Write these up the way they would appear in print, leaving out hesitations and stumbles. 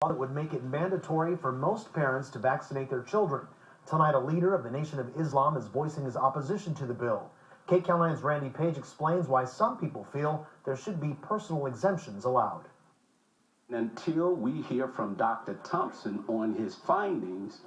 that would make it mandatory for most parents to vaccinate their children. Tonight, a leader of the Nation of Islam is voicing his opposition to the bill. KCAL 9's Randy Page explains why some people feel there should be personal exemptions allowed. Until we hear from Dr. Thompson on his findings,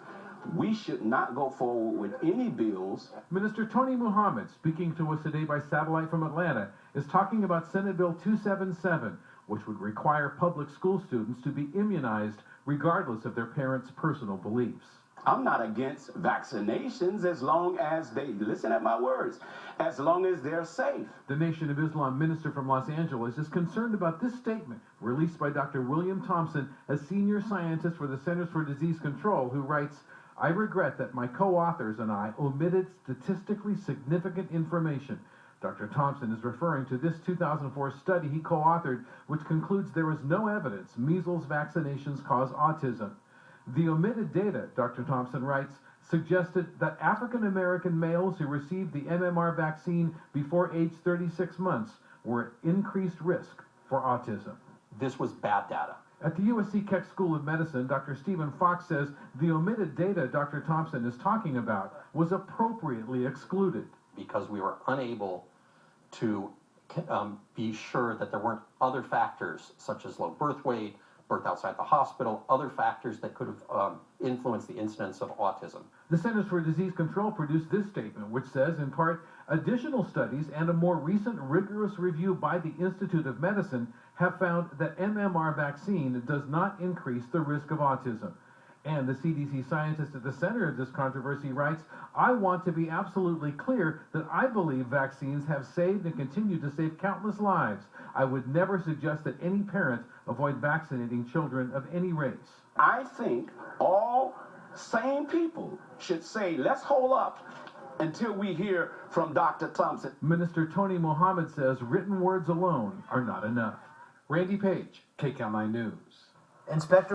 we should not go forward with any bills. Minister Tony Muhammad, speaking to us today by satellite from Atlanta, is talking about Senate Bill 277, which would require public school students to be immunized regardless of their parents' personal beliefs. I'm not against vaccinations as long as they, listen at my words, as long as they're safe. The Nation of Islam minister from Los Angeles is concerned about this statement released by Dr. William Thompson, a senior scientist for the Centers for Disease Control, who writes, "I regret that my co-authors and I omitted statistically significant information." Dr. Thompson is referring to this 2004 study he co-authored, which concludes there is no evidence measles vaccinations cause autism. The omitted data, Dr. Thompson writes, suggested that African American males who received the MMR vaccine before age 36 months were at increased risk for autism. This was bad data. At the USC Keck School of Medicine, Dr. Stephen Fox says the omitted data Dr. Thompson is talking about was appropriately excluded. Because we were unable to be sure that there weren't other factors such as low birth weight, birth outside the hospital, other factors that could have influenced the incidence of autism. The Centers for Disease Control produced this statement, which says, in part, additional studies and a more recent rigorous review by the Institute of Medicine have found that MMR vaccine does not increase the risk of autism. And the CDC scientist at the center of this controversy writes, "I want to be absolutely clear that I believe vaccines have saved and continue to save countless lives. I would never suggest that any parent avoid vaccinating children of any race." I think all sane people should say, let's hold up until we hear from Dr. Thompson. Minister Tony Muhammad says written words alone are not enough. Randy Page, KCAL 9 News. Inspector